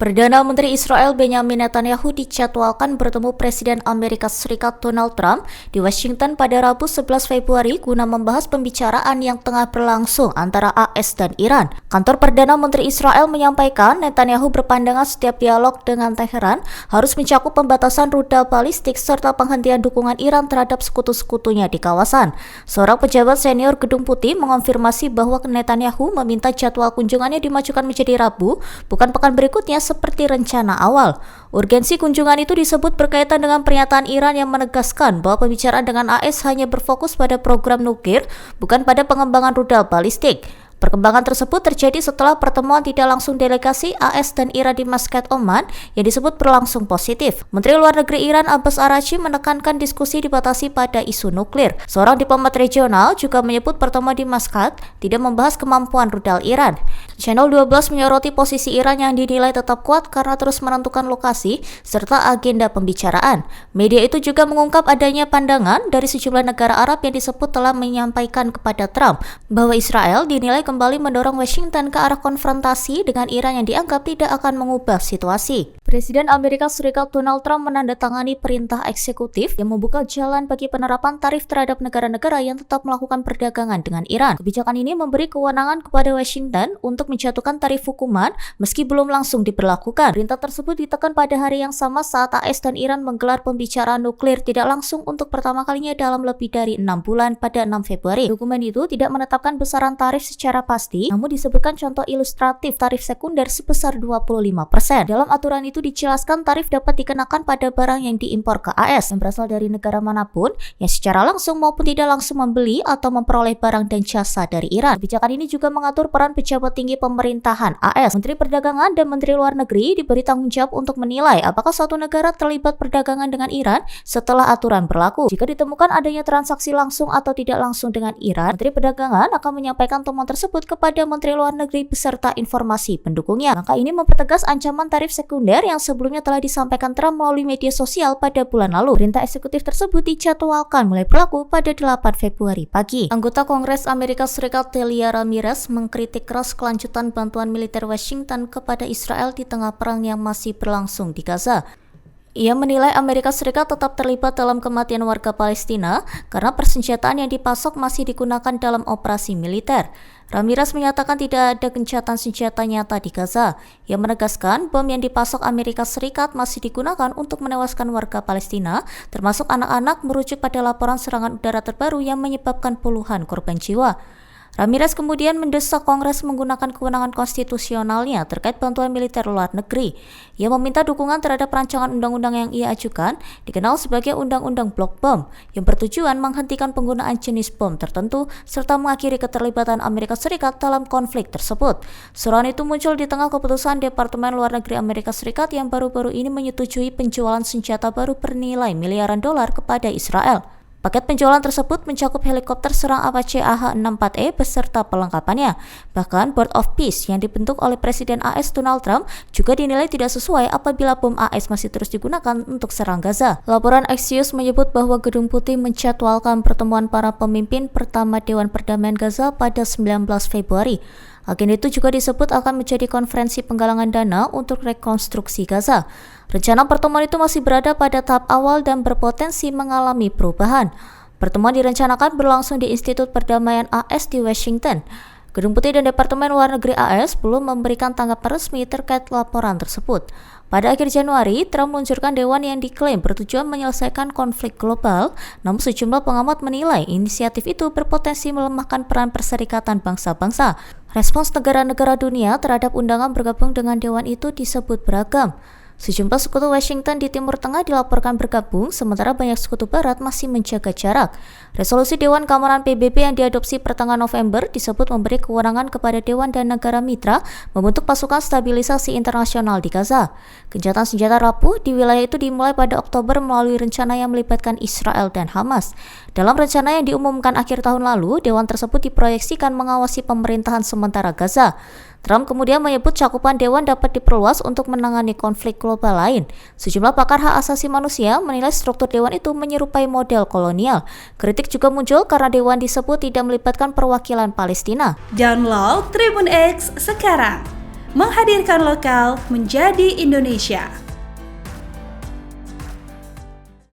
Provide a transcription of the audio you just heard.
Perdana Menteri Israel Benjamin Netanyahu dijadwalkan bertemu Presiden Amerika Serikat Donald Trump di Washington pada Rabu 11 Februari guna membahas pembicaraan yang tengah berlangsung antara AS dan Iran. Kantor Perdana Menteri Israel menyampaikan Netanyahu berpandangan setiap dialog dengan Teheran harus mencakup pembatasan rudal balistik serta penghentian dukungan Iran terhadap sekutu-sekutunya di kawasan. Seorang pejabat senior Gedung Putih mengonfirmasi bahwa Netanyahu meminta jadwal kunjungannya dimajukan menjadi Rabu, bukan pekan berikutnya seperti rencana awal. Urgensi kunjungan itu disebut berkaitan dengan pernyataan Iran yang menegaskan bahwa pembicaraan dengan AS hanya berfokus pada program nuklir, bukan pada pengembangan rudal balistik. Perkembangan tersebut terjadi setelah pertemuan tidak langsung delegasi AS dan Iran di Muscat, Oman yang disebut berlangsung positif. Menteri Luar Negeri Iran Abbas Araghchi menekankan diskusi dibatasi pada isu nuklir. Seorang diplomat regional juga menyebut pertemuan di Muscat tidak membahas kemampuan rudal Iran. Channel 12 menyoroti posisi Iran yang dinilai tetap kuat karena terus menentukan lokasi serta agenda pembicaraan. Media itu juga mengungkap adanya pandangan dari sejumlah negara Arab yang disebut telah menyampaikan kepada Trump bahwa Israel dinilai kembali mendorong Washington ke arah konfrontasi dengan Iran yang dianggap tidak akan mengubah situasi. Presiden Amerika Serikat Donald Trump menandatangani perintah eksekutif yang membuka jalan bagi penerapan tarif terhadap negara-negara yang tetap melakukan perdagangan dengan Iran. Kebijakan ini memberi kewenangan kepada Washington untuk menjatuhkan tarif hukuman meski belum langsung diberlakukan. Perintah tersebut ditekan pada hari yang sama saat AS dan Iran menggelar pembicaraan nuklir tidak langsung untuk pertama kalinya dalam lebih dari 6 bulan pada 6 Februari. Dokumen itu tidak menetapkan besaran tarif secara pasti, namun disebutkan contoh ilustratif tarif sekunder sebesar 25%. Dalam aturan itu dijelaskan tarif dapat dikenakan pada barang yang diimpor ke AS yang berasal dari negara manapun yang secara langsung maupun tidak langsung membeli atau memperoleh barang dan jasa dari Iran. Kebijakan ini juga mengatur peran pejabat tinggi pemerintahan AS. Menteri Perdagangan dan Menteri Luar Negeri diberi tanggung jawab untuk menilai apakah suatu negara terlibat perdagangan dengan Iran setelah aturan berlaku. Jika ditemukan adanya transaksi langsung atau tidak langsung dengan Iran, Menteri Perdagangan akan menyampaikan temuan tersebut kepada Menteri Luar Negeri beserta informasi pendukungnya. Langkah ini mempertegas ancaman tarif sekunder yang sebelumnya telah disampaikan Trump melalui media sosial pada bulan lalu. Perintah eksekutif tersebut dijadwalkan mulai berlaku pada 8 Februari pagi. Anggota Kongres Amerika Serikat Delia Ramirez mengkritik keras kelanjutan bantuan militer Washington kepada Israel di tengah perang yang masih berlangsung di Gaza. Ia menilai Amerika Serikat tetap terlibat dalam kematian warga Palestina karena persenjataan yang dipasok masih digunakan dalam operasi militer. Ramirez menyatakan tidak ada gencatan senjata nyata di Gaza. Ia menegaskan bom yang dipasok Amerika Serikat masih digunakan untuk menewaskan warga Palestina, termasuk anak-anak, merujuk pada laporan serangan udara terbaru yang menyebabkan puluhan korban jiwa. Ramirez kemudian mendesak Kongres menggunakan kewenangan konstitusionalnya terkait bantuan militer luar negeri. Ia meminta dukungan terhadap rancangan undang-undang yang ia ajukan, dikenal sebagai Undang-Undang Blok Bom, yang bertujuan menghentikan penggunaan jenis bom tertentu serta mengakhiri keterlibatan Amerika Serikat dalam konflik tersebut. Seruan itu muncul di tengah keputusan Departemen Luar Negeri Amerika Serikat yang baru-baru ini menyetujui penjualan senjata baru bernilai miliaran dolar kepada Israel. Paket penjualan tersebut mencakup helikopter serang Apache AH-64E beserta pelengkapannya. Bahkan Board of Peace yang dibentuk oleh Presiden AS Donald Trump juga dinilai tidak sesuai apabila bom AS masih terus digunakan untuk serang Gaza. Laporan Axios menyebut bahwa Gedung Putih menjadwalkan pertemuan para pemimpin pertama Dewan Perdamaian Gaza pada 19 Februari. Agenda itu juga disebut akan menjadi konferensi penggalangan dana untuk rekonstruksi Gaza. Rencana pertemuan itu masih berada pada tahap awal dan berpotensi mengalami perubahan. Pertemuan direncanakan berlangsung di Institut Perdamaian AS di Washington. Gedung Putih dan Departemen Luar Negeri AS belum memberikan tanggapan resmi terkait laporan tersebut. Pada akhir Januari, Trump meluncurkan dewan yang diklaim bertujuan menyelesaikan konflik global, namun sejumlah pengamat menilai inisiatif itu berpotensi melemahkan peran Perserikatan Bangsa-Bangsa. Respons negara-negara dunia terhadap undangan bergabung dengan dewan itu disebut beragam. Sejumlah sekutu Washington di Timur Tengah dilaporkan bergabung, sementara banyak sekutu Barat masih menjaga jarak. Resolusi Dewan Keamanan PBB yang diadopsi pertengahan November disebut memberi kewenangan kepada Dewan dan negara mitra membentuk pasukan stabilisasi internasional di Gaza. Gencatan senjata rapuh di wilayah itu dimulai pada Oktober melalui rencana yang melibatkan Israel dan Hamas. Dalam rencana yang diumumkan akhir tahun lalu, Dewan tersebut diproyeksikan mengawasi pemerintahan sementara Gaza. Trump kemudian menyebut cakupan Dewan dapat diperluas untuk menangani konflik global lain. Sejumlah pakar hak asasi manusia menilai struktur Dewan itu menyerupai model kolonial. Kritik juga muncul karena Dewan disebut tidak melibatkan perwakilan Palestina. Download Tribun X sekarang, menghadirkan lokal menjadi Indonesia.